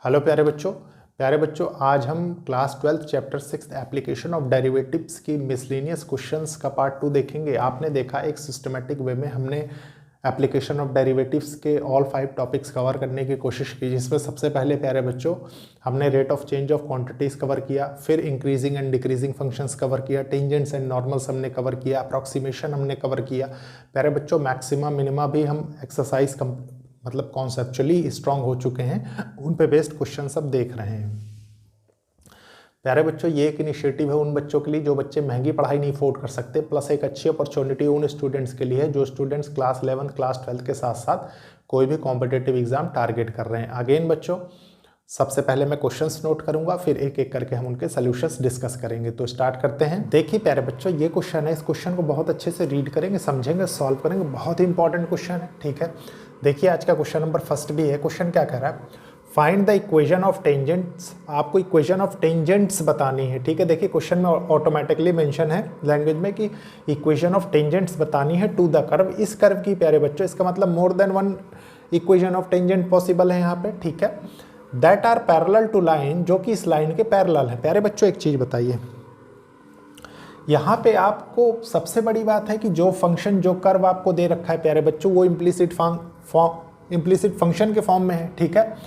Hello प्यारे बच्चों आज हम class 12 chapter 6 application of derivatives की मिसलेनियस क्वेश्चंस का पार्ट 2 देखेंगे। आपने देखा एक सिस्टमेटिक वे में हमने एप्लीकेशन ऑफ डेरिवेटिव्स के ऑल 5 टॉपिक्स कवर करने की कोशिश की, जिसमें सबसे पहले प्यारे बच्चों हमने rate of change of quantities cover किया, फिर increasing and decreasing functions cover किया, टेंजेंट्स एंड नॉर्मल्स हमने कवर किया, अप्रॉक्सीमेशन हमने कवर किया। प्यारे बच्चों मैक्सिमा मिनिमा भी हम एक्सरसाइज मतलब कॉन्सेप्चुअली स्ट्रांग हो चुके हैं, उन पे बेस्ड क्वेश्चन सब देख रहे हैं। प्यारे बच्चों ये एक इनिशिएटिव है उन बच्चों के लिए जो बच्चे महंगी पढ़ाई नहीं अफोर्ड कर सकते, प्लस एक अच्छी अपॉर्चुनिटी उन स्टूडेंट्स के लिए है जो स्टूडेंट्स क्लास 11 क्लास 12 के साथ साथ कोई भी कॉम्पिटेटिव एग्जाम टारगेट कर रहे हैं। अगेन बच्चों सबसे पहले मैं क्वेश्चंस नोट करूंगा, फिर एक एक करके हम उनके सॉल्यूशंस डिस्कस करेंगे। तो स्टार्ट करते हैं। देखिए प्यारे बच्चों ये क्वेश्चन है, इस क्वेश्चन को बहुत अच्छे से रीड करेंगे, समझेंगे, सॉल्व करेंगे। बहुत ही इंपॉर्टेंट क्वेश्चन है, ठीक है। देखिए आज का क्वेश्चन नंबर फर्स्ट भी है। क्वेश्चन क्या कह रहा है, find the equation of tangents. आपको इक्वेशन ऑफ टेंजेंट्स बतानी है, ठीक है। देखिए क्वेश्चन में ऑटोमेटिकली मेंशन है लैंग्वेज में कि इक्वेशन ऑफ टेंजेंट्स बतानी है टू द कर्व, इस कर्व की। प्यारे बच्चों इसका मतलब more than one equation of tangent possible है यहाँ पे, ठीक है। That are parallel to line, जो कि इस लाइन के पैरेलल है। प्यारे बच्चों एक चीज बताइए, यहाँ पे आपको सबसे बड़ी बात है कि जो फंक्शन जो कर्व आपको दे रखा है प्यारे बच्चों वो इम्प्लिसिट फंक्शन के फॉर्म में है, ठीक है।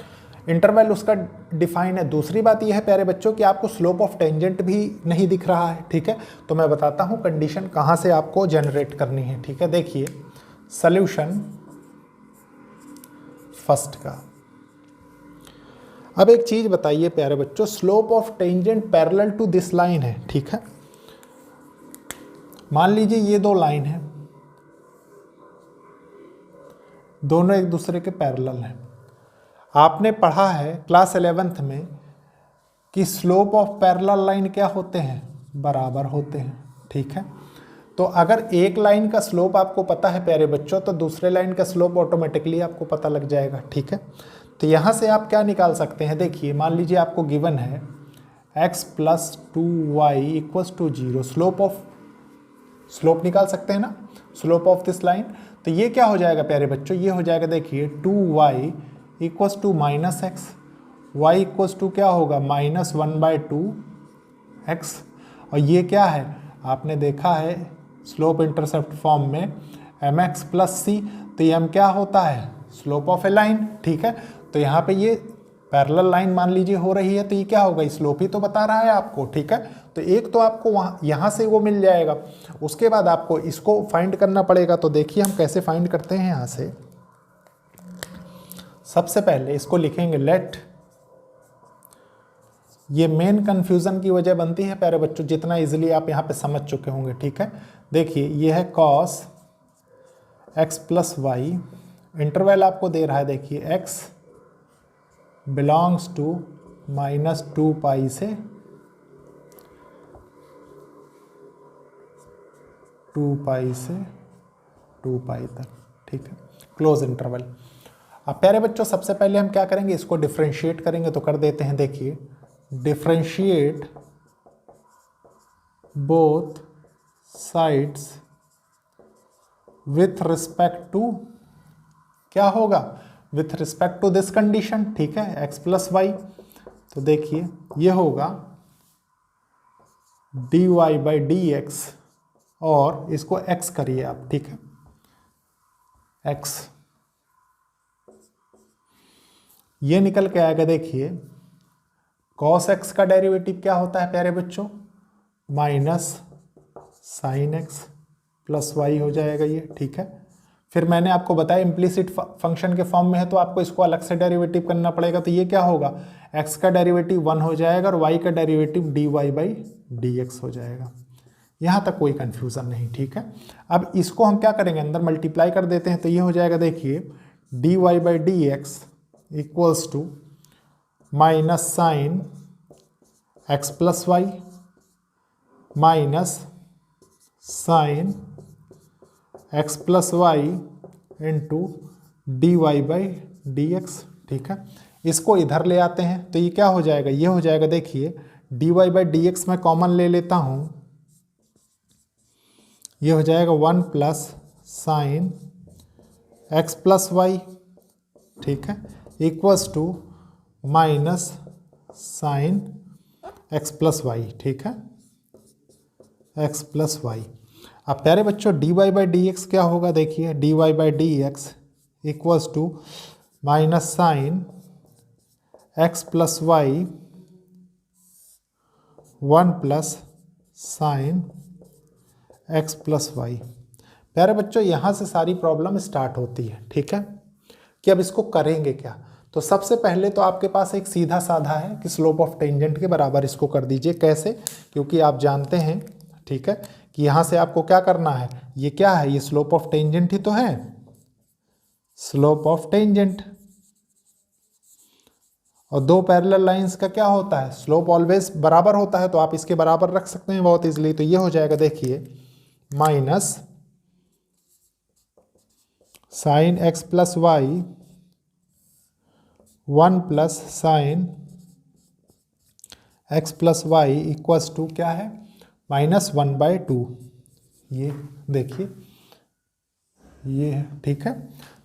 इंटरवल उसका डिफाइन है। दूसरी बात यह है प्यारे बच्चों कि आपको स्लोप ऑफ टेंजेंट भी नहीं दिख रहा है, ठीक है। तो मैं बताता हूँ कंडीशन कहाँ से आपको जनरेट करनी है, ठीक है। देखिए सॉल्यूशन फर्स्ट का। अब एक चीज बताइए प्यारे बच्चों, slope of tangent parallel to this line है, ठीक है। मान लीजिए ये दो लाइन है, दोनों एक दूसरे के पैरेलल हैं। आपने पढ़ा है क्लास 11th में कि स्लोप ऑफ पैरेलल लाइन क्या होते हैं, बराबर होते हैं, ठीक है। तो अगर एक लाइन का स्लोप आपको पता है प्यारे बच्चों तो दूसरे लाइन का स्लोप ऑटोमेटिकली आपको पता लग जाएगा, ठीक है। तो यहाँ से आप क्या निकाल सकते हैं, देखिए मान लीजिए आपको गिवन है x + 2y = 0। स्लोप निकाल सकते हैं ना, स्लोप ऑफ दिस लाइन। तो ये क्या हो जाएगा प्यारे बच्चों, ये हो जाएगा देखिए 2y = -x, y क्या होगा -1/2x। और ये क्या है, आपने देखा है स्लोप इंटरसेप्ट फॉर्म में mx + c। तो ये m क्या होता है, स्लोप ऑफ ए लाइन, ठीक है। तो यहाँ पे ये पैरेलल लाइन मान लीजिए हो रही है, तो ये क्या होगा, स्लोप ही तो बता रहा है आपको, ठीक है। तो एक तो आपको वहाँ यहाँ से वो मिल जाएगा, उसके बाद आपको इसको फाइंड करना पड़ेगा। तो देखिए हम कैसे फाइंड करते हैं। यहाँ से सबसे पहले इसको लिखेंगे लेट, ये मेन कंफ्यूजन की वजह बनती है प्यारे बच्चों, जितना इजीली आप यहाँ पे समझ चुके होंगे, ठीक है। देखिए ये है cos x + y, इंटरवल आपको दे रहा है, देखिए x बिलोंग्स टू -2π से 2π तक, ठीक है, क्लोज इंटरवल। अब प्यारे बच्चों सबसे पहले हम क्या करेंगे, इसको डिफरेंशिएट करेंगे। तो कर देते हैं, देखिए differentiate both sides with respect to, क्या होगा, with respect to this condition, ठीक है, x + y। तो देखिए ये होगा dy/dx, और इसको x करिए आप, ठीक है, x। ये निकल के आएगा, देखिए cos x का डेरिवेटिव क्या होता है प्यारे बच्चों, -sin x + y हो जाएगा ये, ठीक है। फिर मैंने आपको बताया इम्प्लिसिट फंक्शन के फॉर्म में है तो आपको इसको अलग से डेरिवेटिव करना पड़ेगा। तो ये क्या होगा, x का डेरिवेटिव 1 हो जाएगा और y का डेरिवेटिव dy/dx हो जाएगा। यहाँ तक कोई कंफ्यूजन नहीं, ठीक है। अब इसको हम क्या करेंगे, अंदर मल्टीप्लाई कर देते हैं। तो ये हो जाएगा, देखिए dy/dx = -sin x + y -sin x + y dy/dx, ठीक है। इसको इधर ले आते हैं तो ये क्या हो जाएगा, ये हो जाएगा, देखिए dy/dx मैं कॉमन ले लेता हूँ, ये हो जाएगा 1 + sin x + y, ठीक है, = minus sine x plus y, ठीक है, एक्स प्लस वाई। अब प्यारे बच्चों dy बाई डी एक्स क्या होगा, देखिए dy by d x equals to minus sine x plus y 1 plus sine x plus y. प्यारे बच्चों यहाँ से सारी प्रॉब्लम स्टार्ट होती है, ठीक है, कि अब इसको करेंगे क्या। तो सबसे पहले तो आपके पास एक सीधा साधा है कि स्लोप ऑफ टेंजेंट के बराबर इसको कर दीजिए। कैसे, क्योंकि आप जानते हैं, ठीक है, कि यहाँ से आपको क्या करना है, ये क्या है, ये स्लोप ऑफ टेंजेंट ही तो है, स्लोप ऑफ टेंजेंट। और दो पैरेलल लाइंस का क्या होता है, स्लोप ऑलवेज बराबर होता है, तो आप इसके बराबर रख सकते हैं बहुत इजीली। तो ये हो जाएगा, देखिए minus sine x plus y 1 plus sine x plus y equals to क्या है, -1/2। ये देखिए ये है, ठीक है।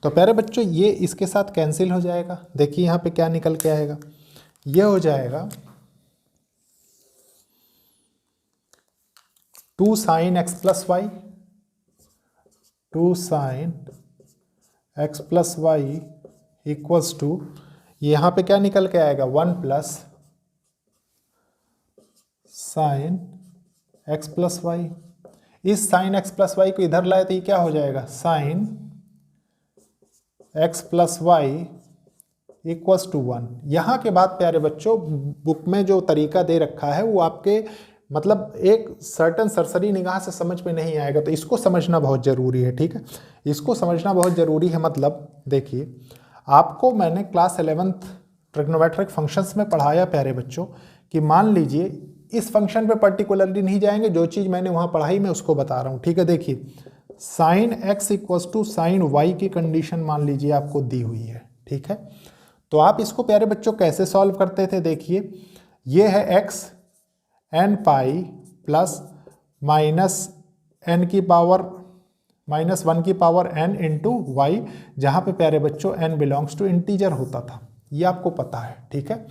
तो प्यारे बच्चों ये इसके साथ कैंसिल हो जाएगा, देखिए यहाँ पे क्या निकल के आएगा, ये हो जाएगा 2 sine x plus y, 2 sine x plus y equals to, यहाँ पे क्या निकल के आएगा, 1 plus sine x plus y. इस साइन एक्स प्लस वाई को इधर लाए तो ये क्या हो जाएगा, sine x plus y equals to 1। यहाँ के बाद प्यारे बच्चों बुक में जो तरीका दे रखा है वो आपके मतलब एक सर्टन सरसरी निगाह से समझ में नहीं आएगा, तो इसको समझना बहुत ज़रूरी है, ठीक है, इसको समझना बहुत ज़रूरी है। मतलब देखिए आपको मैंने क्लास 11th ट्रिग्नोमेट्रिक फंक्शंस में पढ़ाया प्यारे बच्चों कि मान लीजिए इस फंक्शन पे पर्टिकुलरली नहीं जाएंगे, जो चीज़ मैंने वहाँ पढ़ाई मैं उसको बता रहा हूँ, ठीक है। देखिए sine x equals to sine y की कंडीशन मान लीजिए आपको दी हुई है, ठीक है। तो आप इसको प्यारे बच्चों कैसे सॉल्व करते थे, देखिए ये है x n pi plus minus n की पावर -1 की पावर n इंटू वाई, जहाँ पे प्यारे बच्चों n बिलोंग्स टू इंटीजर होता था, ये आपको पता है, ठीक है।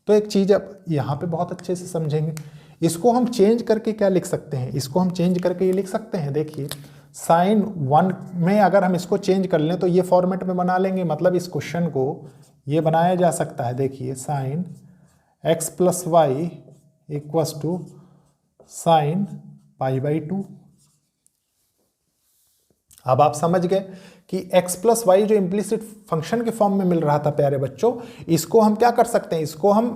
तो एक चीज़ अब यहाँ पे बहुत अच्छे से समझेंगे, इसको हम चेंज करके क्या लिख सकते हैं, इसको हम चेंज करके ये लिख सकते हैं, देखिए साइन 1 में अगर हम इसको चेंज कर लें तो ये फॉर्मेट में बना लेंगे, मतलब इस क्वेश्चन को ये बनाया जा सकता है, देखिए sine x plus y equals to sine π/2। अब आप समझ गए कि x प्लस वाई जो इम्प्लिसिट फंक्शन के फॉर्म में मिल रहा था प्यारे बच्चों, इसको हम क्या कर सकते हैं, इसको हम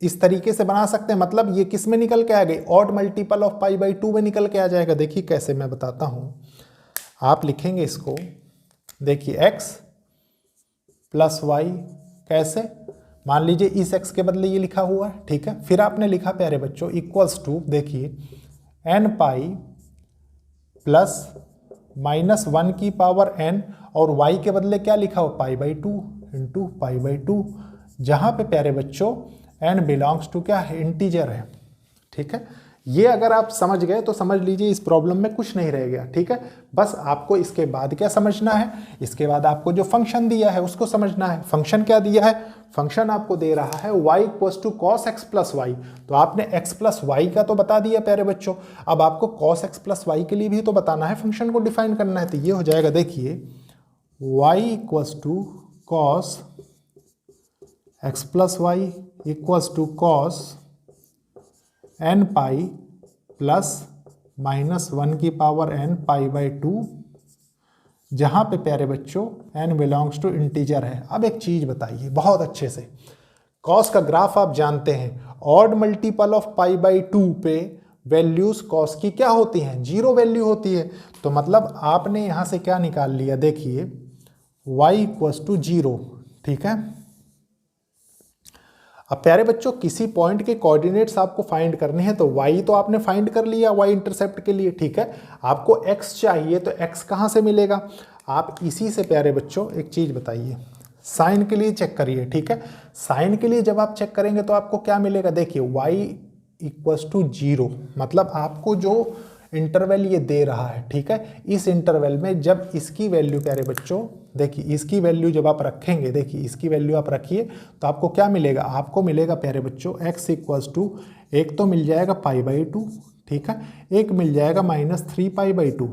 इस तरीके से बना सकते हैं, मतलब ये किस में निकल के आ गई, ऑड मल्टीपल ऑफ π/2 में निकल के आ जाएगा। देखिए कैसे, मैं बताता हूँ, आप लिखेंगे इसको, देखिए x प्लस वाई कैसे, मान लीजिए इस x के बदले ये लिखा हुआ है, ठीक है। फिर आपने लिखा प्यारे बच्चों इक्वल्स टू, देखिए n पाई प्लस -1 की पावर n और y के बदले क्या लिखा हो, π/2 इंटू π/2, जहाँ पे प्यारे बच्चों n बिलोंग्स टू क्या है, इंटीजर है, ठीक है। ये अगर आप समझ गए तो समझ लीजिए इस प्रॉब्लम में कुछ नहीं रह गया, ठीक है। बस आपको इसके बाद क्या समझना है, इसके बाद आपको जो फंक्शन दिया है उसको समझना है। फंक्शन क्या दिया है, फंक्शन आपको दे रहा है y equals to cos x plus y, तो आपने x प्लस वाई का तो बता दिया प्यारे बच्चों, अब आपको कॉस एक्स प्लस वाई के लिए भी तो बताना है, फंक्शन को डिफाइन करना है। तो ये हो जाएगा, देखिए y equals to cos x plus y equals to cos n pi plus -1 की पावर n π/2, जहाँ पे प्यारे बच्चों n बिलोंग्स टू इंटीजर है। अब एक चीज़ बताइए बहुत अच्छे से, कॉस का ग्राफ आप जानते हैं, ऑड मल्टीपल ऑफ π/2 पे वैल्यूज कॉस की क्या होती हैं, 0 वैल्यू होती है। तो मतलब आपने यहाँ से क्या निकाल लिया, देखिए y इक्वल्स टू 0, ठीक है। अब प्यारे बच्चों किसी पॉइंट के कोऑर्डिनेट्स आपको फाइंड करने हैं, तो y तो आपने फाइंड कर लिया y इंटरसेप्ट के लिए, ठीक है। आपको x चाहिए, तो x कहाँ से मिलेगा, आप इसी से प्यारे बच्चों एक चीज़ बताइए, साइन के लिए चेक करिए, ठीक है। साइन के लिए जब आप चेक करेंगे तो आपको क्या मिलेगा, देखिए y इक्वल्स टू 0, मतलब आपको जो इंटरवल ये दे रहा है, ठीक है। इस इंटरवल में जब इसकी वैल्यू प्यारे बच्चों देखिए, इसकी वैल्यू जब आप रखेंगे, देखिए इसकी वैल्यू आप रखिए तो आपको क्या मिलेगा, आपको मिलेगा प्यारे बच्चों x इक्वल्स टू, एक तो मिल जाएगा π/2, ठीक है, एक मिल जाएगा -3π/2,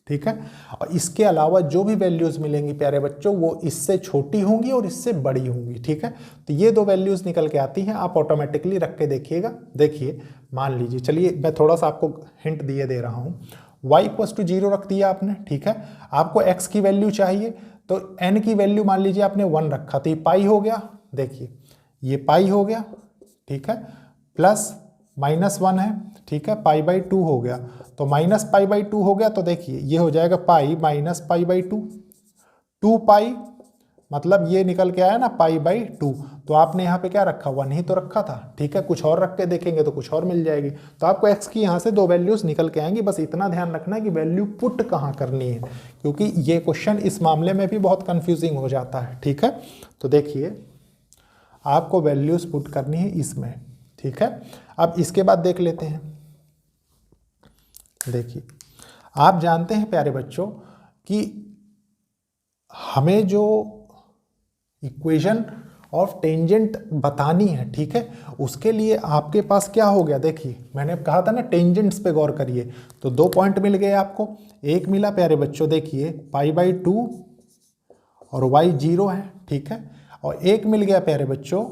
ठीक है। और इसके अलावा जो भी वैल्यूज मिलेंगी प्यारे बच्चों वो इससे छोटी होंगी और इससे बड़ी होंगी, ठीक है। तो ये दो वैल्यूज निकल के आती हैं, आप ऑटोमेटिकली रख के देखिएगा। देखिए मान लीजिए, चलिए मैं थोड़ा सा आपको हिंट दिए दे रहा हूँ। y इक्वल्स टू 0 रख दिया आपने, ठीक है। आपको x की वैल्यू चाहिए तो n की वैल्यू मान लीजिए आपने 1 रखा, तो ये पाई हो गया, देखिए ये पाई हो गया, ठीक है, प्लस -1 है, ठीक है, π/2 हो गया, तो -π/2 हो गया, तो देखिए ये हो जाएगा पाई माइनस π/2, 2π मतलब ये निकल के आया ना π/2, तो आपने यहाँ पे क्या रखा, 1 ही तो रखा था, ठीक है। कुछ और रख के देखेंगे तो कुछ और मिल जाएगी, तो आपको x की यहाँ से दो वैल्यूज निकल के आएंगी। बस इतना ध्यान रखना है कि वैल्यू पुट कहाँ करनी है, क्योंकि ये क्वेश्चन इस मामले में भी बहुत कंफ्यूजिंग हो जाता है, ठीक है। तो देखिए आपको वैल्यूज पुट करनी है इसमें, ठीक है। अब इसके बाद देख लेते हैं। देखिए आप जानते हैं प्यारे बच्चों कि हमें जो इक्वेशन ऑफ टेंजेंट बतानी है, ठीक है, उसके लिए आपके पास क्या हो गया, देखिए मैंने कहा था ना टेंजेंट्स पे गौर करिए, तो 2 पॉइंट मिल गए आपको। एक मिला प्यारे बच्चों देखिए π/2 और y 0 है, ठीक है, और एक मिल गया प्यारे बच्चों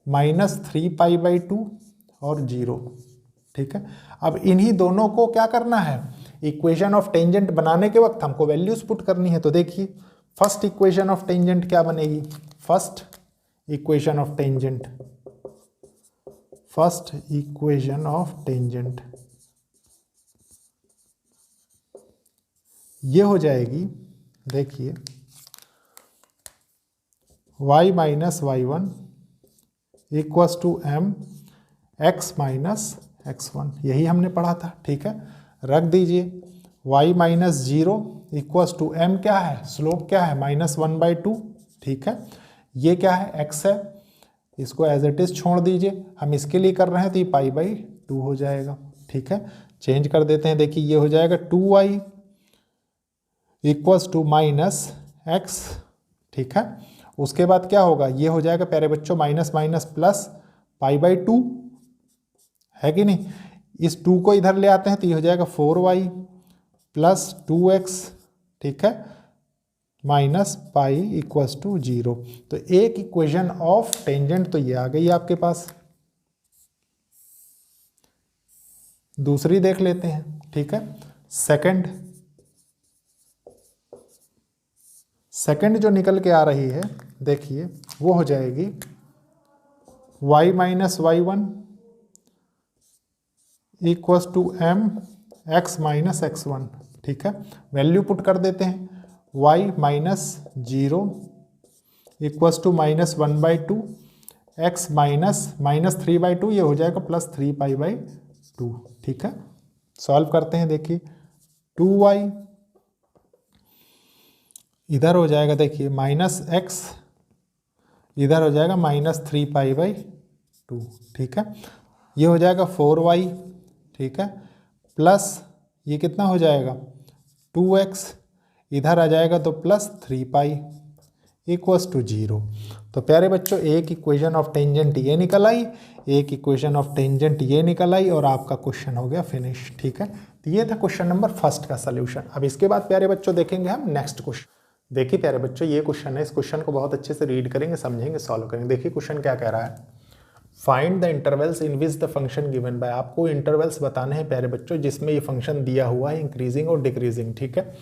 -3π/2 और 0, ठीक है। अब इन्हीं दोनों को क्या करना है, इक्वेशन ऑफ टेंजेंट बनाने के वक्त हमको वैल्यूज पुट करनी है। तो देखिए फर्स्ट इक्वेशन ऑफ टेंजेंट क्या बनेगी, first equation of tangent, first equation of tangent ये हो जाएगी, देखिए y minus y1 equals to m x minus x1, यही हमने पढ़ा था, ठीक है। रख दीजिए y minus 0 equals to m क्या है, स्लोप क्या है -1/2, ठीक है। ये क्या है, x है, इसको एज इट इज छोड़ दीजिए, हम इसके लिए कर रहे हैं तो ये π/2 हो जाएगा, ठीक है। चेंज कर देते हैं, देखिए ये हो जाएगा 2y इक्वल्स टू -x, ठीक है। उसके बाद क्या होगा, ये हो जाएगा प्यारे बच्चों माइनस माइनस प्लस π/2, है कि नहीं। इस 2 को इधर ले आते हैं तो ये हो जाएगा 4y प्लस 2x, ठीक है, माइनस पाई इक्वल्स टू 0। तो एक इक्वेशन ऑफ टेंजेंट तो ये आ गई आपके पास। दूसरी देख लेते हैं, ठीक है। सेकंड जो निकल के आ रही है, देखिए वो हो जाएगी y minus y1 equals to m x minus x1, ठीक है। वैल्यू पुट कर देते हैं, y minus 0 equals to -1/2 x minus -3/2, ये हो जाएगा +3π/2, ठीक है। सॉल्व करते हैं, देखिए 2y इधर हो जाएगा, देखिए -x इधर हो जाएगा -3π/2, ठीक है। ये हो जाएगा 4y, ठीक है, प्लस ये कितना हो जाएगा 2x इधर आ जाएगा तो +3π इक्वल्स टू 0। तो प्यारे बच्चों एक इक्वेशन ऑफ टेंजेंट ये निकल आई, एक इक्वेशन ऑफ टेंजेंट ये निकल आई और आपका क्वेश्चन हो गया फिनिश, ठीक है। तो ये था क्वेश्चन नंबर फर्स्ट का सलूशन। अब इसके बाद प्यारे बच्चों देखेंगे हम नेक्स्ट क्वेश्चन। देखिए प्यारे बच्चों ये क्वेश्चन है, इस क्वेश्चन को बहुत अच्छे से रीड करेंगे, समझेंगे, सॉल्व करेंगे। देखिए क्वेश्चन क्या कह रहा है, find the intervals in which the function given by. आपको इंटरवल्स बताने हैं प्यारे बच्चों जिसमें ये फंक्शन दिया हुआ है इंक्रीजिंग और डिक्रीजिंग, ठीक है।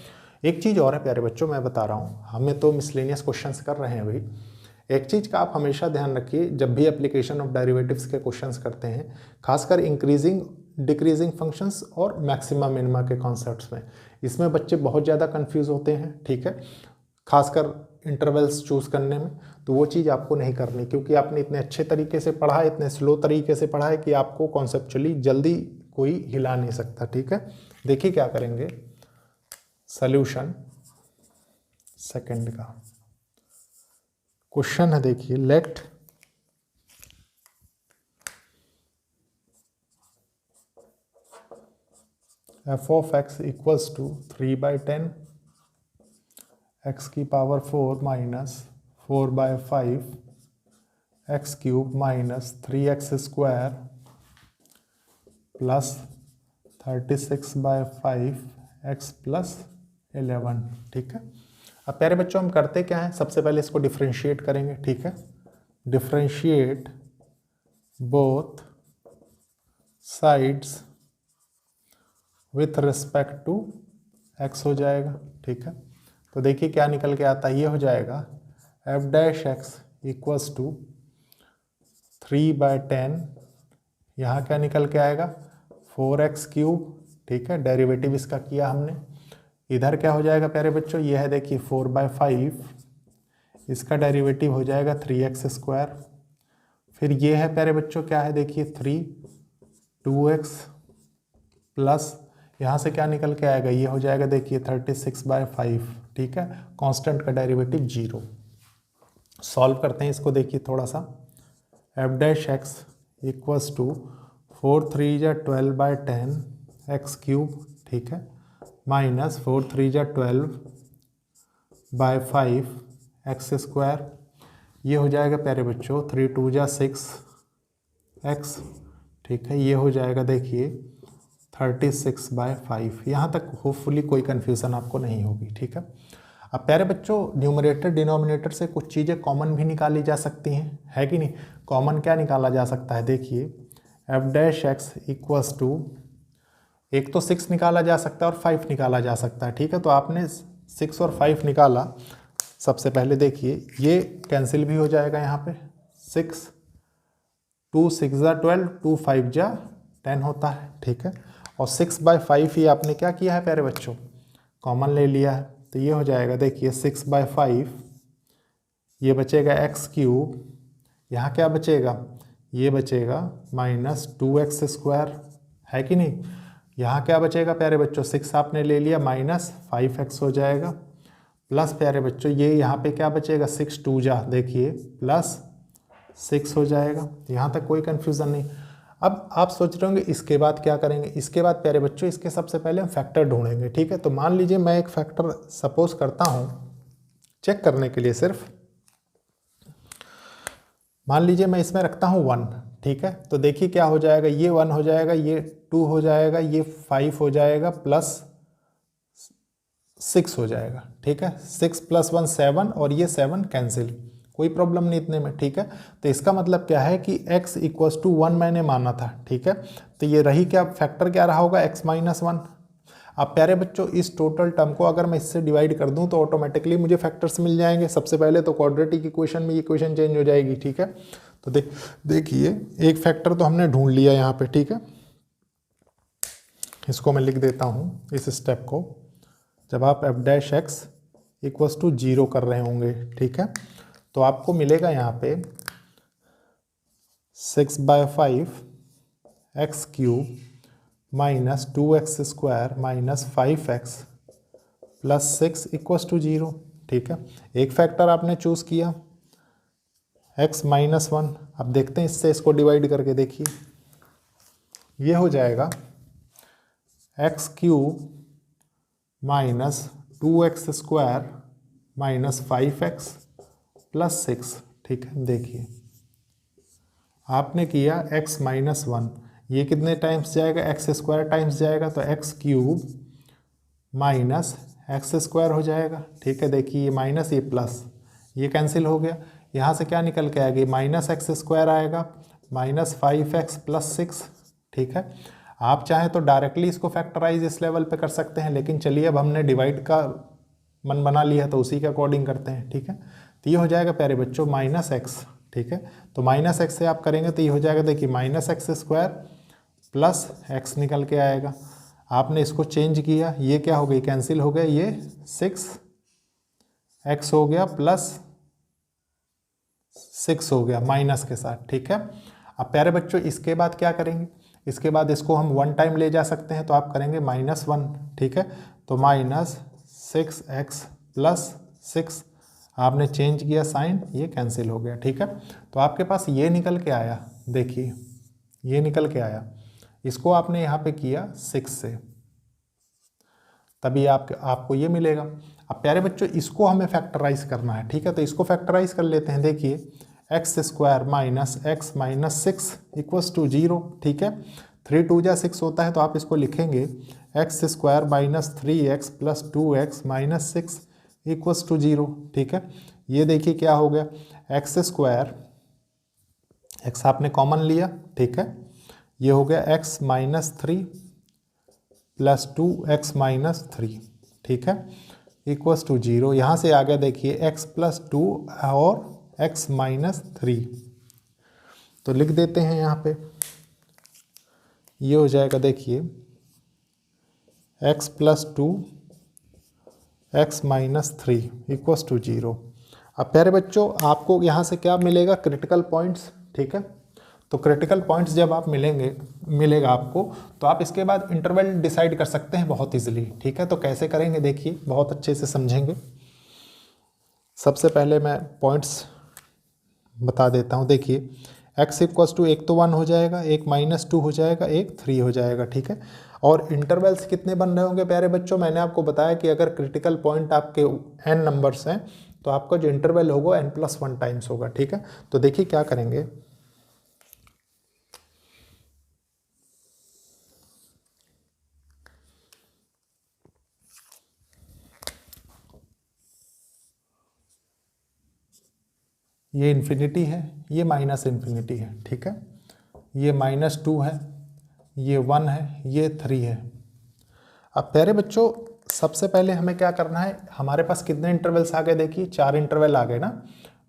एक चीज़ और है प्यारे बच्चों, मैं बता रहा हूँ, हमें तो मिसलेनियस क्वेश्चंस कर रहे हैं अभी। एक चीज़ का आप हमेशा ध्यान रखिए, जब भी एप्लीकेशन ऑफ डेरिवेटिव्स के क्वेश्चंस करते हैं, खासकर इंक्रीजिंग डिक्रीजिंग फंक्शंस और मैक्सिमा मिनिमा के कॉन्सेप्ट्स में, इसमें बच्चे बहुत ज़्यादा कंफ्यूज होते हैं, ठीक है, खासकर इंटरवल्स चूज़ करने में। तो वो चीज़ आपको नहीं करनी, क्योंकि आपने इतने अच्छे तरीके से पढ़ा है, इतने स्लो तरीके से पढ़ा है कि आपको कॉन्सेप्चुअली जल्दी कोई हिला नहीं सकता, ठीक है। देखिए क्या करेंगे, सल्यूशन सेकंड का क्वेश्चन है, देखिए let f of x equals to 3/10 x की power 4 minus 4/5 x cube minus 3x² plus 36/5 x plus 11। ठीक है। अब प्यारे बच्चों हम करते क्या हैं, सबसे पहले इसको डिफ्रेंशिएट करेंगे। ठीक है, differentiate both sides with respect to x हो जाएगा। ठीक है, तो देखिए क्या निकल के आता है, ये हो जाएगा f dash x equals to 3/10, यहाँ क्या निकल के आएगा 4x क्यूब। ठीक है, डेरिवेटिव इसका किया हमने। इधर क्या हो जाएगा प्यारे बच्चों, ये है देखिए 4/5, इसका डेरिवेटिव हो जाएगा 3x²। फिर ये है प्यारे बच्चों क्या है देखिए 3 2x प्लस यहाँ से क्या निकल के आएगा, ये हो जाएगा देखिए 36/5। ठीक है, कांस्टेंट का डेरिवेटिव 0। सॉल्व करते हैं इसको, देखिए थोड़ा सा। F dash x equals to 4 3 जा 12/10 एक्स क्यूब। ठीक है, माइनस 4 3 जा 12/5 x²। ये हो जाएगा प्यारे बच्चों 3 2 जा 6 एक्स। ठीक है, ये हो जाएगा देखिए 36/5। यहाँ तक होपफुली कोई कन्फ्यूज़न आपको नहीं होगी। ठीक है, अब प्यारे बच्चों न्यूमरेटर डिनोमिनेटर से कुछ चीज़ें कॉमन भी निकाली जा सकती हैं, है कि नहीं। कॉमन क्या निकाला जा सकता है, देखिए f dash x equals to, एक तो 6 निकाला जा सकता है और 5 निकाला जा सकता है। ठीक है, तो आपने 6 और 5 निकाला। सबसे पहले देखिए ये कैंसिल भी हो जाएगा यहाँ पे, 6 2 6 जा 12 2 5 जा 10 होता है। ठीक है, और 6/5 ये आपने क्या किया है प्यारे बच्चों, कॉमन ले लिया है। तो ये हो जाएगा देखिए 6/5, ये बचेगा एक्स क्यूब, यहाँ क्या बचेगा, ये बचेगा माइनस 2x², है कि नहीं। यहाँ क्या बचेगा प्यारे बच्चों, 6 आपने ले लिया, माइनस 5x हो जाएगा, प्लस प्यारे बच्चों ये यहाँ पे क्या बचेगा 6 2 जा देखिए प्लस 6 हो जाएगा। यहाँ तक कोई कन्फ्यूज़न नहीं। अब आप सोच रहे होंगे इसके बाद क्या करेंगे, इसके बाद प्यारे बच्चों इसके सबसे पहले हम फैक्टर ढूंढेंगे। ठीक है, तो मान लीजिए मैं एक फैक्टर सपोज करता हूँ चेक करने के लिए, सिर्फ मान लीजिए मैं इसमें रखता हूँ 1। ठीक है, तो देखिए क्या हो जाएगा, ये 1 हो जाएगा, ये 2 हो जाएगा, ये 5 हो जाएगा, प्लस 6 हो जाएगा। ठीक है, 6 + 1 7 और ये 7 कैंसिल, कोई प्रॉब्लम नहीं इतने में। ठीक है, तो इसका मतलब क्या है कि x इक्वल्स टू 1 मैंने माना था। ठीक है, तो ये रही क्या, फैक्टर क्या रहा होगा x - 1। अब प्यारे बच्चों इस टोटल टर्म को अगर मैं इससे डिवाइड कर दूं तो ऑटोमेटिकली मुझे फैक्टर्स मिल जाएंगे। सबसे पहले तो क्वाड्रेटिक इक्वेशन में इक्वेशन चेंज हो जाएगी। ठीक है, तो देखिए एक फैक्टर तो हमने ढूंढ लिया यहाँ पे। ठीक है, इसको मैं लिख देता हूँ इस स्टेप को, जब आप f dash x equals to 0 कर रहे होंगे। ठीक है, तो आपको मिलेगा यहाँ पे 6/5 x cube minus 2x² minus 5x plus 6 equals to 0। ठीक है, एक फैक्टर आपने चूज़ किया x - 1। अब देखते हैं इससे इसको डिवाइड करके, देखिए ये हो जाएगा x cube minus 2x² minus 5x plus 6। ठीक है, देखिए आपने किया x - 1, ये कितने टाइम्स जाएगा, x² टाइम्स जाएगा, तो x क्यूब माइनस x² हो जाएगा। ठीक है, देखिए ये माइनस ये प्लस, ये कैंसिल हो गया। यहाँ से क्या निकल के आएगी, माइनस x² आएगा, माइनस 5x प्लस 6। ठीक है, आप चाहें तो डायरेक्टली इसको फैक्टराइज इस लेवल पे कर सकते हैं, लेकिन चलिए अब हमने डिवाइड का मन बना लिया तो उसी के अकॉर्डिंग करते हैं। ठीक है, तो ये हो जाएगा प्यारे बच्चों माइनस x। ठीक है, तो माइनस x से आप करेंगे तो ये हो जाएगा देखिए माइनस x² प्लस x निकल के आएगा। आपने इसको चेंज किया, ये क्या हो गई, कैंसिल हो गया, ये 6x हो गया प्लस 6 हो गया माइनस के साथ। ठीक है, अब प्यारे बच्चों इसके बाद क्या करेंगे, इसके बाद इसको हम 1 टाइम ले जा सकते हैं, तो आप करेंगे -1। ठीक है, तो माइनस 6x प्लस 6, आपने चेंज किया साइन, ये कैंसिल हो गया। ठीक है, तो आपके पास ये निकल के आया, देखिए ये निकल के आया, इसको आपने यहाँ पे किया 6 से। तभी आपको ये मिलेगा। अब प्यारे बच्चों इसको हमें फैक्टराइज करना है, ठीक है, तो इसको फैक्टराइज कर लेते हैं। देखिए x square minus x minus 6 equals to 0, ठीक है। 3 2 जा 6 होता है, तो आप इसको लिखेंगे x square minus 3x plus 2x minus 6 equals to 0, ठीक है। ये देखिए क्या हो गया, एक्स स्क्वायर, एक्स आपने कॉमन लिया, ठीक है, ये हो गया x minus 3 plus 2x minus 3, ठीक है, इक्वल्स टू 0। यहाँ से आ गया देखिए एक्स प्लस 2 और x माइनस 3, तो लिख देते हैं यहाँ पे, ये हो जाएगा देखिए x plus 2 x minus 3 equals to 0। अब प्यारे बच्चों आपको यहाँ से क्या मिलेगा, क्रिटिकल पॉइंट्स, ठीक है। तो क्रिटिकल पॉइंट्स जब आप मिलेगा आपको, तो आप इसके बाद इंटरवल डिसाइड कर सकते हैं बहुत इजीली, ठीक है। तो कैसे करेंगे देखिए, बहुत अच्छे से समझेंगे। सबसे पहले मैं पॉइंट्स बता देता हूँ। देखिए x इक्वल्स टू, एक तो 1 हो जाएगा, एक माइनस 2 हो जाएगा, एक 3 हो जाएगा, ठीक है। और इंटरवल्स कितने बन रहे होंगे प्यारे बच्चों, मैंने आपको बताया कि अगर क्रिटिकल पॉइंट आपके n नंबर्स हैं तो आपका जो इंटरवल होगा n+1 टाइम्स होगा, ठीक है। तो देखिए क्या करेंगे, ये इन्फिनिटी है, ये माइनस इन्फिनिटी है, ठीक है, ये -2 है, ये 1 है, ये 3 है। अब प्यारे बच्चों सबसे पहले हमें क्या करना है, हमारे पास कितने इंटरवल्स आ गए, देखिए 4 इंटरवल आ गए ना,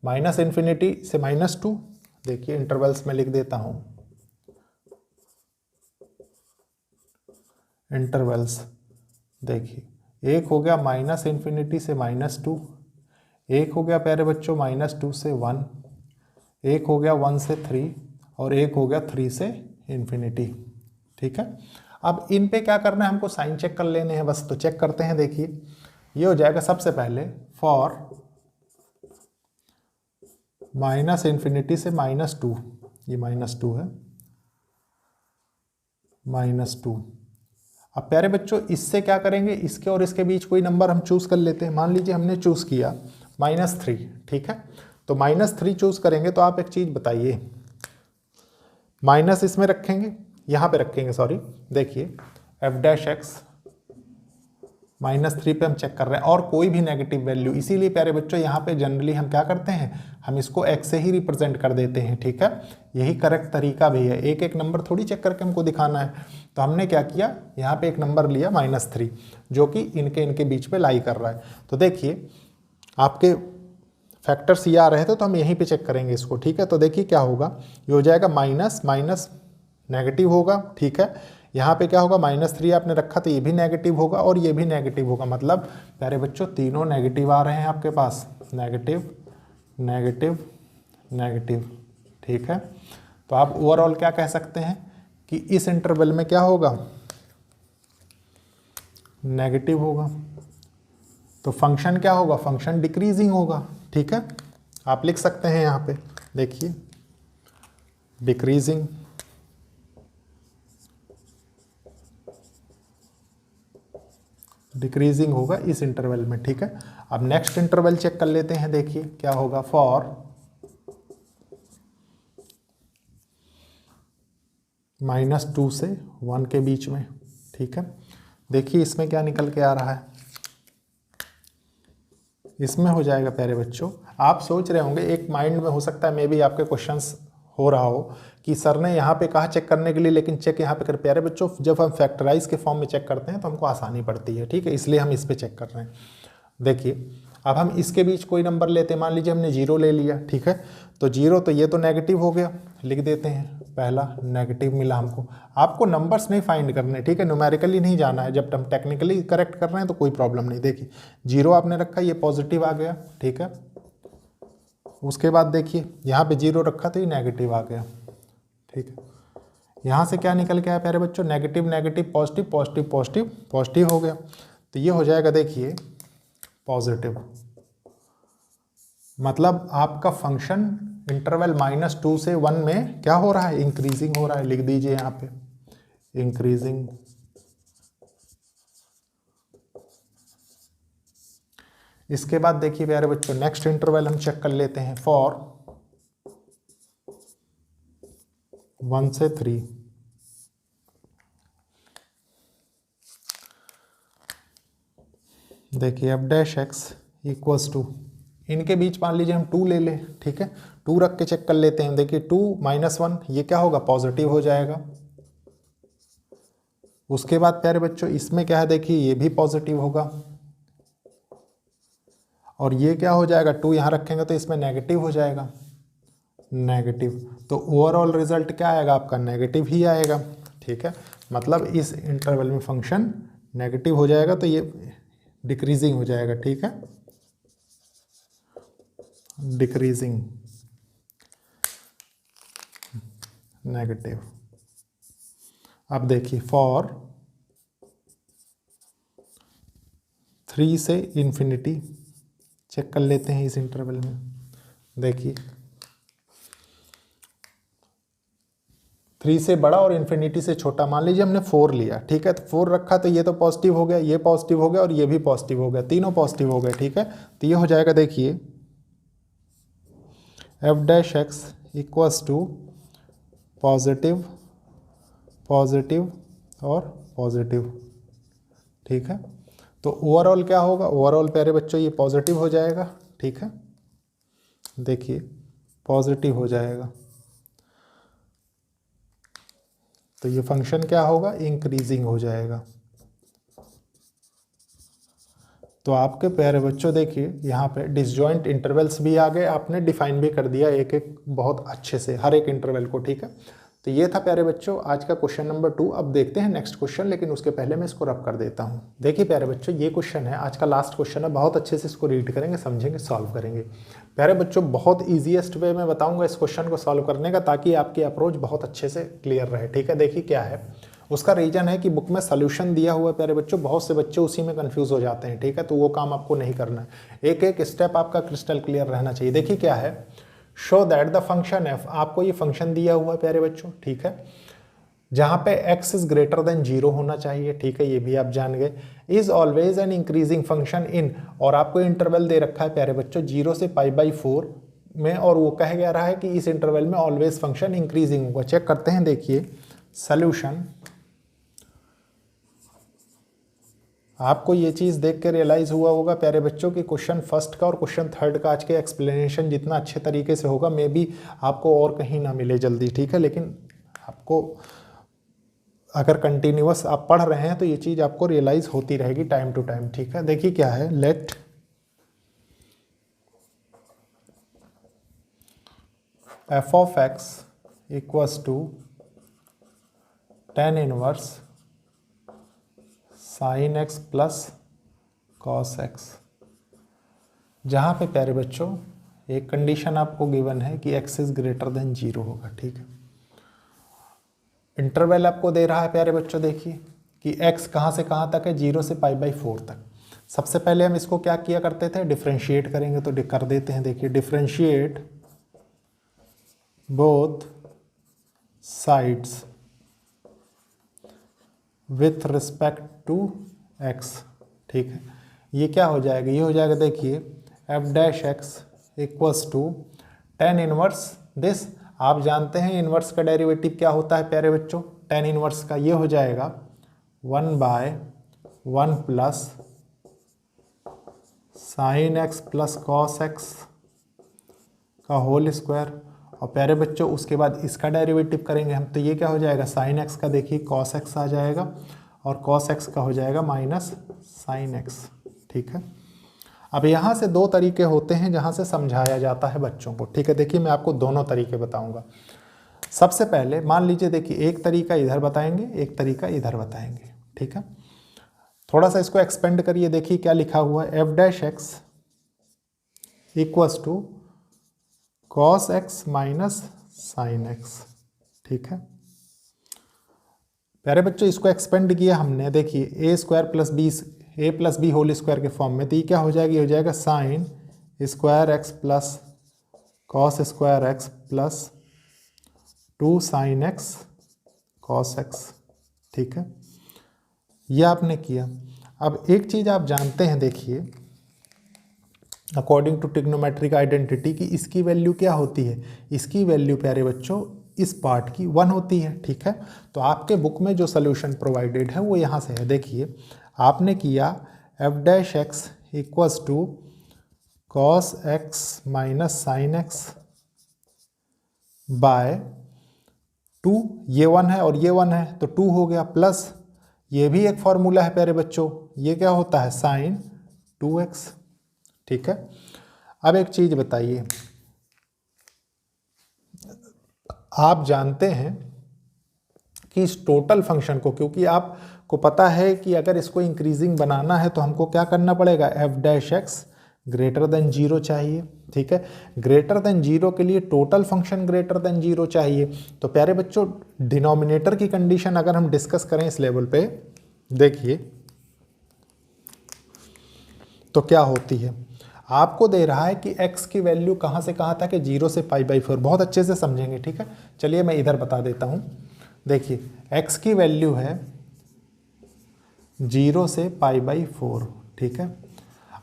माइनस इन्फिनिटी से -2। देखिए इंटरवल्स में लिख देता हूँ, इंटरवल्स देखिए, एक हो गया माइनस इन्फिनिटी से -2, एक हो गया प्यारे बच्चों -2 से 1, एक हो गया 1 से 3, और एक हो गया 3 से इन्फिनिटी, ठीक है। अब इन पे क्या करना है, हमको साइन चेक कर लेने हैं बस, तो चेक करते हैं। देखिए ये हो जाएगा सबसे पहले फॉर माइनस इन्फिनिटी से -2, ये -2 है, -2। अब प्यारे बच्चों इससे क्या करेंगे, इसके और इसके बीच कोई नंबर हम चूज कर लेते हैं। मान लीजिए हमने चूज किया -3, ठीक है, तो -3 चूज करेंगे। तो आप एक चीज बताइए, माइनस इसमें रखेंगे, यहाँ पे रखेंगे, सॉरी, देखिए f' -3 पे हम चेक कर रहे हैं, और कोई भी नेगेटिव वैल्यू, इसीलिए प्यारे बच्चों यहाँ पे जनरली हम क्या करते हैं, हम इसको x से ही रिप्रेजेंट कर देते हैं, ठीक है। यही करेक्ट तरीका भी है, एक एक नंबर थोड़ी चेक करके हमको दिखाना है। तो हमने क्या किया, यहाँ पे एक नंबर लिया -3, जो कि इनके बीच पे लाई कर रहा है। तो देखिए आपके फैक्टर्स ये आ रहे थे, तो हम यहीं पे चेक करेंगे इसको, ठीक है। तो देखिए क्या होगा, ये हो जाएगा माइनस माइनस नेगेटिव होगा, ठीक है। यहाँ पे क्या होगा, -3 आपने रखा तो ये भी नेगेटिव होगा और ये भी नेगेटिव होगा, मतलब प्यारे बच्चों तीनों नेगेटिव आ रहे हैं आपके पास, नेगेटिव नेगेटिव नेगेटिव, ठीक है। तो आप ओवरऑल क्या कह सकते हैं कि इस इंटरवल में क्या होगा, नेगेटिव होगा। तो फंक्शन क्या होगा, फंक्शन डिक्रीजिंग होगा, ठीक है। आप लिख सकते हैं यहाँ पे, देखिए डिक्रीजिंग, डिक्रीजिंग होगा इस इंटरवल में, ठीक है। अब नेक्स्ट इंटरवल चेक कर लेते हैं। देखिए क्या होगा, फॉर -2 से 1 के बीच में, ठीक है। देखिए इसमें क्या निकल के आ रहा है, इसमें हो जाएगा प्यारे बच्चों, आप सोच रहे होंगे, एक माइंड में हो सकता है मे भी आपके क्वेश्चंस हो रहा हो कि सर ने यहाँ पे कहा चेक करने के लिए, लेकिन चेक यहाँ पे कर। प्यारे बच्चों जब हम फैक्टराइज के फॉर्म में चेक करते हैं तो हमको आसानी पड़ती है, ठीक है, इसलिए हम इस पे चेक कर रहे हैं। देखिए अब हम इसके बीच कोई नंबर लेते हैं, मान लीजिए हमने 0 ले लिया, ठीक है। तो 0 तो ये तो नेगेटिव हो गया, लिख देते हैं, पहला नेगेटिव मिला हमको। आपको नंबर्स नहीं फाइंड करने, ठीक है, न्यूमेरिकली नहीं जाना है, जब हम टेक्निकली करेक्ट कर रहे हैं तो कोई प्रॉब्लम नहीं। देखिए 0 आपने रखा, ये पॉजिटिव आ गया, ठीक है। उसके बाद देखिए यहाँ पे 0 रखा तो ये नेगेटिव आ गया, ठीक है। यहाँ से क्या निकल के आया प्यारे बच्चों, negative negative positive, positive positive positive हो गया। तो ये हो जाएगा देखिए पॉजिटिव, मतलब आपका फंक्शन इंटरवल -2 से 1 में क्या हो रहा है, इंक्रीजिंग हो रहा है। लिख दीजिए यहाँ पे इंक्रीजिंग, इसके बाद देखिए प्यारे बच्चों नेक्स्ट इंटरवल हम चेक कर लेते हैं फॉर 1 से 3। देखिए f dash x equals to, इनके बीच मान लीजिए हम 2 ले लें, ठीक है, 2 रख के चेक कर लेते हैं। देखिए 2 - 1 ये क्या होगा, पॉजिटिव हो जाएगा। उसके बाद प्यारे बच्चों इसमें क्या है, देखिए ये भी पॉजिटिव होगा, और ये क्या हो जाएगा, 2 यहाँ रखेंगे तो इसमें नेगेटिव हो जाएगा, नेगेटिव। तो ओवरऑल रिजल्ट क्या आएगा आपका, नेगेटिव ही आएगा, ठीक है। मतलब इस इंटरवल में फंक्शन नेगेटिव हो जाएगा, तो ये डिक्रीजिंग हो जाएगा, ठीक है, डिक्रीजिंग नेगेटिव। अब देखिए फॉर 3 से इन्फिनिटी चेक कर लेते हैं इस इंटरवल में। देखिए 3 से बड़ा और इन्फिनिटी से छोटा, मान लीजिए हमने 4 लिया, ठीक है, तो 4 रखा तो ये तो पॉजिटिव हो गया, ये पॉजिटिव हो गया और ये भी पॉजिटिव हो गया, तीनों पॉजिटिव हो गए, ठीक है। तो ये हो जाएगा देखिए f dash x equals to positive, positive और पॉजिटिव, ठीक है। तो ओवरऑल क्या होगा, ओवरऑल प्यारे बच्चों ये पॉजिटिव हो जाएगा, ठीक है, देखिए पॉजिटिव हो जाएगा। तो ये फंक्शन क्या होगा, इंक्रीजिंग हो जाएगा। तो आपके प्यारे बच्चों देखिए यहाँ पे डिसजॉइंट इंटरवल्स भी आ गए, आपने डिफाइन भी कर दिया एक एक बहुत अच्छे से हर एक इंटरवल को, ठीक है। तो ये था प्यारे बच्चों आज का क्वेश्चन नंबर 2। अब देखते हैं नेक्स्ट क्वेश्चन, लेकिन उसके पहले मैं इसको रब कर देता हूँ। देखिए प्यारे बच्चों ये क्वेश्चन है आज का लास्ट क्वेश्चन है, बहुत अच्छे से इसको रीड करेंगे, समझेंगे, सॉल्व करेंगे। प्यारे बच्चों बहुत ईजीएस्ट वे में बताऊंगा इस क्वेश्चन को सॉल्व करने का, ताकि आपकी अप्रोच बहुत अच्छे से क्लियर रहे, ठीक है। देखिए क्या है, उसका रीजन है कि बुक में सोल्यूशन दिया हुआ है प्यारे बच्चों, बहुत से बच्चे उसी में कंफ्यूज हो जाते हैं, ठीक है। तो वो काम आपको नहीं करना है, एक एक स्टेप आपका क्रिस्टल क्लियर रहना चाहिए। देखिए क्या है, show that the function F, आपको ये फंक्शन दिया हुआ है प्यारे बच्चों, ठीक है, जहाँ पे x इज ग्रेटर देन 0 होना चाहिए, ठीक है, ये भी आप जान गए। Is always an increasing function in, और आपको इंटरवल दे रखा है प्यारे बच्चों 0 से π/4 में, और वो कह गया रहा है कि इस इंटरवल में ऑलवेज फंक्शन इंक्रीजिंग होगा। चेक करते हैं, देखिए सोल्यूशन। आपको ये चीज़ देख के रियलाइज़ हुआ होगा प्यारे बच्चों कि क्वेश्चन फर्स्ट का और क्वेश्चन थर्ड का आज के एक्सप्लेनेशन जितना अच्छे तरीके से होगा मे बी आपको और कहीं ना मिले जल्दी, ठीक है। लेकिन आपको अगर कंटिन्यूअस आप पढ़ रहे हैं तो ये चीज़ आपको रियलाइज़ होती रहेगी टाइम टू टाइम, ठीक है। देखिए क्या है, let f of x equals to tan inverse sine x plus cos x, जहाँ पे प्यारे बच्चों एक कंडीशन आपको गिवन है कि x इज ग्रेटर देन 0 होगा, ठीक है। इंटरवल आपको दे रहा है प्यारे बच्चों, देखिए कि x कहाँ से कहाँ तक है, 0 से π/4 तक। सबसे पहले हम इसको क्या किया करते थे, डिफ्रेंशिएट करेंगे, तो कर देते हैं। देखिए differentiate both sides with respect to x, ठीक है। ये क्या हो जाएगा, ये हो जाएगा देखिए f dash x equals to tan inverse this, आप जानते हैं इनवर्स का डेरिवेटिव क्या होता है प्यारे बच्चों, tan इनवर्स का ये हो जाएगा 1/1 plus sine x plus cos x का होल स्क्वायर, और प्यारे बच्चों उसके बाद इसका डेरिवेटिव करेंगे हम, तो ये क्या हो जाएगा, साइन एक्स का देखिए कॉस एक्स आ जाएगा, और कॉस एक्स का हो जाएगा माइनस साइन एक्स, ठीक है। अब यहाँ से दो तरीके होते हैं जहाँ से समझाया जाता है बच्चों को, ठीक है। देखिए मैं आपको दोनों तरीके बताऊँगा। सबसे पहले मान लीजिए, देखिए एक तरीका इधर बताएंगे, एक तरीका इधर बताएंगे, ठीक है। थोड़ा सा इसको एक्सपेंड करिए, देखिए क्या लिखा हुआ है, f dash x equals to cos x minus sine x, ठीक है। प्यारे बच्चों इसको एक्सपेंड किया हमने, देखिए a plus b whole square के फॉर्म में, तो ये क्या हो जाएगा, ये हो जाएगा sine square x plus cos square x plus 2 sine x cos x, ठीक है। ये आपने किया। अब एक चीज़ आप जानते हैं, देखिए अकॉर्डिंग टू ट्रिग्नोमेट्रिक आइडेंटिटी कि इसकी वैल्यू क्या होती है, इसकी वैल्यू प्यारे बच्चों इस पार्ट की 1 होती है। ठीक है, तो आपके बुक में जो सोल्यूशन प्रोवाइडेड है वो यहाँ से है। देखिए आपने किया f dash x equals to cos x minus sine x by 2, ये 1 है और ये 1 है तो 2 हो गया, प्लस ये भी एक फॉर्मूला है प्यारे बच्चों, ये क्या होता है साइन 2x। ठीक है, अब एक चीज बताइए, आप जानते हैं कि इस टोटल फंक्शन को, क्योंकि आपको पता है कि अगर इसको इंक्रीजिंग बनाना है तो हमको क्या करना पड़ेगा, F dash x greater than 0 चाहिए। ठीक है, ग्रेटर देन 0 के लिए टोटल फंक्शन ग्रेटर देन 0 चाहिए। तो प्यारे बच्चों डिनोमिनेटर की कंडीशन अगर हम डिस्कस करें इस लेवल पे, देखिए तो क्या होती है, आपको दे रहा है कि x की वैल्यू कहाँ से कहाँ तक है, 0 से π/4। बहुत अच्छे से समझेंगे। ठीक है, चलिए मैं इधर बता देता हूँ। देखिए x की वैल्यू है 0 से π/4। ठीक है,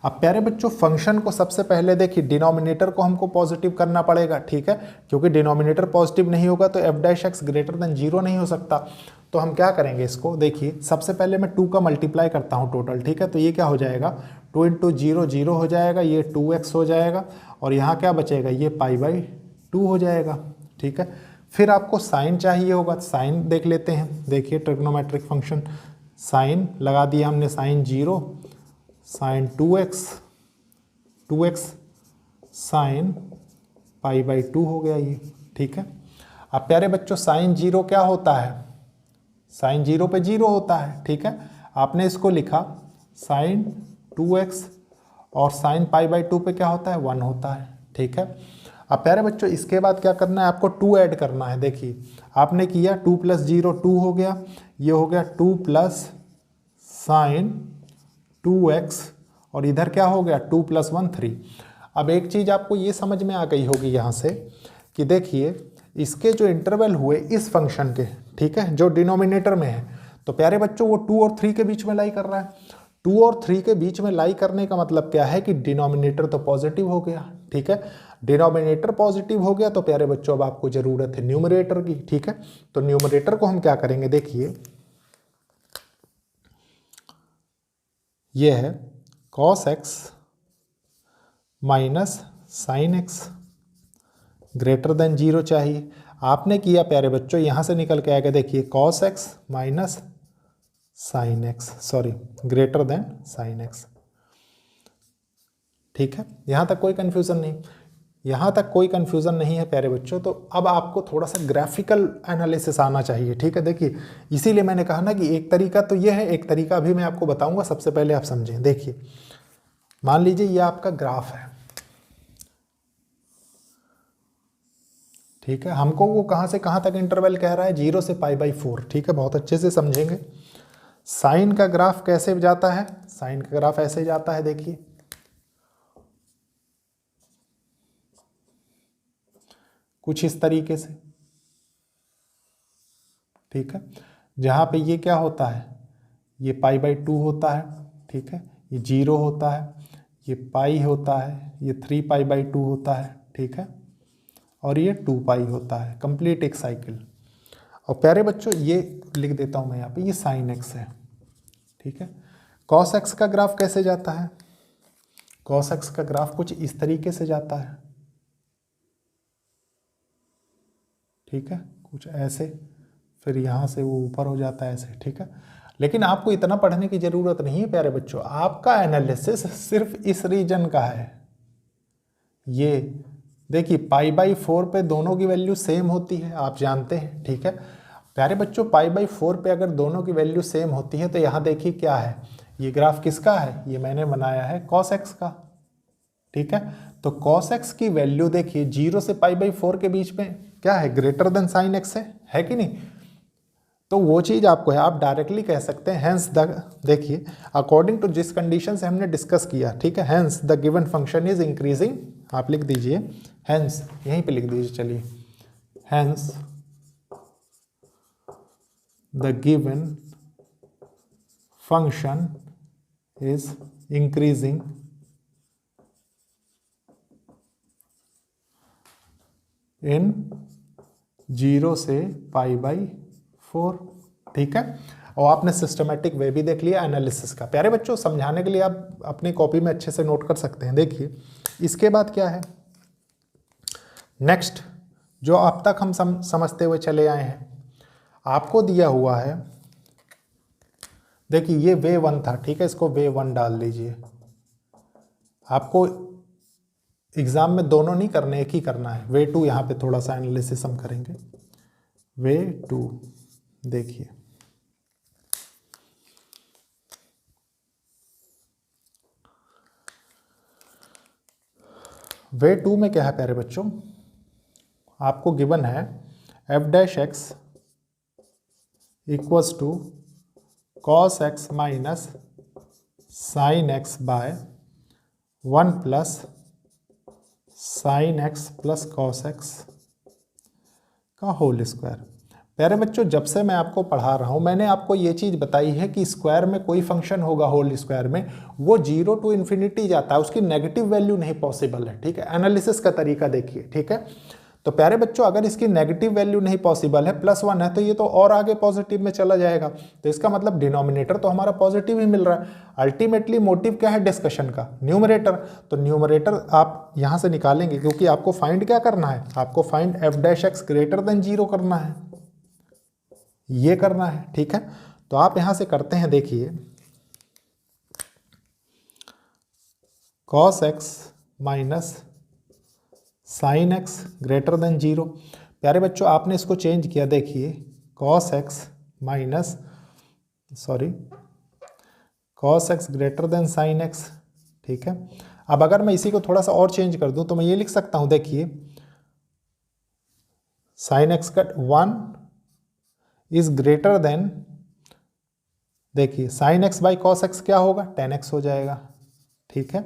अब प्यारे बच्चों फंक्शन को सबसे पहले देखिए डिनोमिनेटर को हमको पॉजिटिव करना पड़ेगा। ठीक है, क्योंकि डिनोमिनेटर पॉजिटिव नहीं होगा तो F dash x greater than 0 नहीं हो सकता। तो हम क्या करेंगे इसको, देखिए सबसे पहले मैं 2 का मल्टीप्लाई करता हूँ टोटल। ठीक है, तो ये क्या हो जाएगा 2 × 0 0 हो जाएगा, ये 2x हो जाएगा और यहाँ क्या बचेगा, ये π/2 हो जाएगा। ठीक है, फिर आपको साइन चाहिए होगा, साइन देख लेते हैं। देखिए ट्रिग्नोमेट्रिक फंक्शन साइन लगा दिया हमने, साइन 0 साइन 2x साइन π/2 हो गया ये। ठीक है, अब प्यारे बच्चों साइन 0 क्या होता है, साइन 0 पे 0 होता है। ठीक है, आपने इसको लिखा साइन 2x और साइन π/2 पे क्या होता है 1 होता है। ठीक है, अब प्यारे बच्चों इसके बाद क्या करना है, आपको 2 ऐड करना है। देखिए आपने किया 2 + 0 2 हो गया, ये हो गया 2 + साइन 2x और इधर क्या हो गया 2 + 1 3। अब एक चीज आपको ये समझ में आ गई होगी यहाँ से कि देखिए इसके जो इंटरवल हुए इस फंक्शन के, ठीक है, जो डिनोमिनेटर में है, तो प्यारे बच्चों वो 2 और 3 के बीच में लाई कर रहा है। 2 और 3 के बीच में लाई करने का मतलब क्या है कि डिनोमिनेटर तो पॉजिटिव हो गया। ठीक है, डिनोमिनेटर पॉजिटिव हो गया तो प्यारे बच्चों अब आपको जरूरत है न्यूमरेटर की। ठीक है, तो न्यूमरेटर को हम क्या करेंगे, देखिए ये है cos x minus sine x greater than 0 चाहिए। आपने किया प्यारे बच्चों, यहां से निकल के आएगा, देखिए cos x minus sine x, sorry greater than sign x. ठीक है, यहां तक कोई कंफ्यूजन नहीं, यहां तक कोई कंफ्यूजन नहीं है प्यारे बच्चों। तो अब आपको थोड़ा सा ग्राफिकल एनालिसिस आना चाहिए। ठीक है, देखिए इसीलिए मैंने कहा ना कि एक तरीका तो ये है, एक तरीका भी मैं आपको बताऊंगा, सबसे पहले आप समझें। देखिए मान लीजिए ये आपका ग्राफ है। ठीक है, हमको वो कहां से कहां तक इंटरवल कह रहा है, 0 से π/4। ठीक है, बहुत अच्छे से समझेंगे। साइन का ग्राफ कैसे जाता है, साइन का ग्राफ ऐसे जाता है, देखिए कुछ इस तरीके से। ठीक है, जहां पे ये क्या होता है, ये π/2 होता है। ठीक है, ये 0 होता है, ये पाई होता है, ये 3π/2 होता है। ठीक है, और ये 2π होता है, कंप्लीट एक साइकिल। और प्यारे बच्चों ये लिख देता हूं मैं यहाँ पे, ये साइन एक्स है। ठीक है, कॉस एक्स का ग्राफ कैसे जाता है, कॉस एक्स का ग्राफ कुछ इस तरीके से जाता है। ठीक है, कुछ ऐसे, फिर यहाँ से वो ऊपर हो जाता है ऐसे। ठीक है, लेकिन आपको इतना पढ़ने की जरूरत नहीं है प्यारे बच्चों, आपका एनालिसिस सिर्फ इस रीजन का है। ये देखिए π/4 पे दोनों की वैल्यू सेम होती है, आप जानते हैं। ठीक है प्यारे बच्चों, π/4 पे अगर दोनों की वैल्यू सेम होती है तो यहाँ देखिए क्या है, ये ग्राफ किसका है, ये मैंने बनाया है cos x का। ठीक है, तो cos x की वैल्यू देखिए 0 से π/4 के बीच में क्या है, ग्रेटर देन साइन x है कि नहीं। तो वो चीज आपको है, आप डायरेक्टली कह सकते हैं हेंस द, देखिए अकॉर्डिंग टू जिस कंडीशन से हमने डिस्कस किया। ठीक है, hence the given function is increasing, आप लिख दीजिए हेंस, यहीं पे लिख दीजिए, चलिए hence the given function is increasing in 0 से π/4, ठीक है। और आपने सिस्टमेटिक वे भी देख लिया एनालिसिस का। प्यारे बच्चों, समझाने के लिए आप अपनी कॉपी में अच्छे से नोट कर सकते हैं। देखिए इसके बाद क्या है नेक्स्ट, जो अब तक हम समझते हुए चले आए हैं, आपको दिया हुआ है, देखिए ये वे 1 था, ठीक है, इसको वे 1 डाल लीजिए। आपको एग्जाम में दोनों नहीं करने, एक ही करना है। वे 2 यहाँ पे थोड़ा सा एनालिसिस हम करेंगे। वे 2 देखिए, वे 2 में क्या है प्यारे बच्चों, आपको गिवन है f' equals to cos x minus sin x by 1 plus sin x plus cos x का होल स्क्वायर। प्यारे बच्चों, जब से मैं आपको पढ़ा रहा हूं, मैंने आपको ये चीज़ बताई है कि स्क्वायर में कोई फंक्शन होगा होल स्क्वायर में, वो 0 टू इन्फिनिटी जाता है, उसकी नेगेटिव वैल्यू नहीं पॉसिबल है, ठीक है। एनालिसिस का तरीका देखिए, ठीक है। तो प्यारे बच्चों, अगर इसकी नेगेटिव वैल्यू नहीं पॉसिबल है, +1 है, तो ये तो और आगे पॉजिटिव में चला जाएगा। तो इसका मतलब डिनोमिनेटर तो हमारा पॉजिटिव ही मिल रहा है। अल्टीमेटली मोटिव क्या है डिस्कशन का, न्यूमरेटर। तो न्यूमरेटर आप यहां से निकालेंगे, क्योंकि आपको फाइंड क्या करना है, आपको फाइंड f' ग्रेटर देन 0 करना है, ये करना है, ठीक है। तो आप यहां से करते हैं, देखिए cos x minus sin x greater than 0। प्यारे बच्चों, आपने इसको चेंज किया, देखिए cos x minus cos x greater than sin x, ठीक है। अब अगर मैं इसी को थोड़ा सा और चेंज कर दूं तो मैं ये लिख सकता हूं, देखिए sin x का 1 इज ग्रेटर देन, देखिए sin x by cos x क्या होगा, tan x हो जाएगा, ठीक है।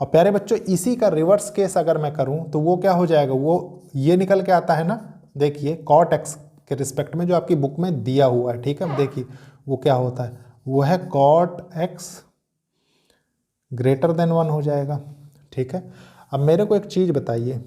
और प्यारे बच्चों, इसी का रिवर्स केस अगर मैं करूं तो वो क्या हो जाएगा, वो ये निकल के आता है ना, देखिए cot x के रिस्पेक्ट में जो आपकी बुक में दिया हुआ है, ठीक है। देखिए वो क्या होता है, वो है cot x ग्रेटर देन 1 हो जाएगा, ठीक है। अब मेरे को एक चीज़ बताइए,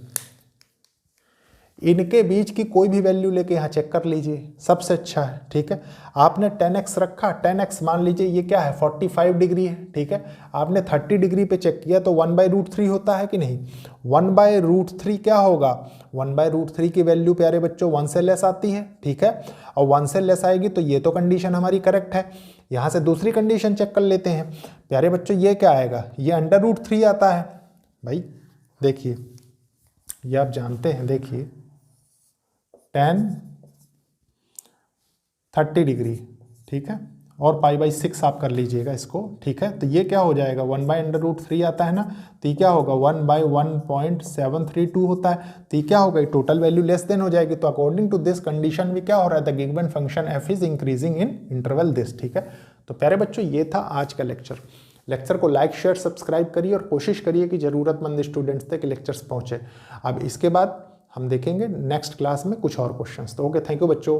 इनके बीच की कोई भी वैल्यू लेके यहाँ चेक कर लीजिए, सबसे अच्छा है, ठीक है। आपने 10x रखा, 10x मान लीजिए ये क्या है 45 डिग्री है, ठीक है। आपने 30 डिग्री पे चेक किया तो 1/√3 होता है कि नहीं, 1/√3 क्या होगा, 1/√3 की वैल्यू प्यारे बच्चों 1 से लेस आती है, ठीक है। और 1 से लेस आएगी तो ये तो कंडीशन हमारी करेक्ट है। यहाँ से दूसरी कंडीशन चेक कर लेते हैं प्यारे बच्चों, ये क्या आएगा, ये √3 आता है भाई। देखिए ये आप जानते हैं, देखिए 30 डिग्री, ठीक है, और π/6 आप कर लीजिएगा इसको, ठीक है। तो ये क्या हो जाएगा, 1/√3 आता है ना, तो ये क्या होगा 1/1.732 होता है। तो ये क्या होगा, टोटल वैल्यू लेस देन हो जाएगी। तो अकॉर्डिंग टू दिस कंडीशन में क्या हो रहा है, the given function f is increasing in interval this, ठीक है। तो प्यारे बच्चों, ये था आज का लेक्चर को लाइक शेयर सब्सक्राइब करिए और कोशिश करिए कि ज़रूरतमंद स्टूडेंट्स तक लेक्चर्स पहुँचे। अब इसके बाद हम देखेंगे नेक्स्ट क्लास में कुछ और क्वेश्चंस। तो ओके, थैंक यू बच्चों।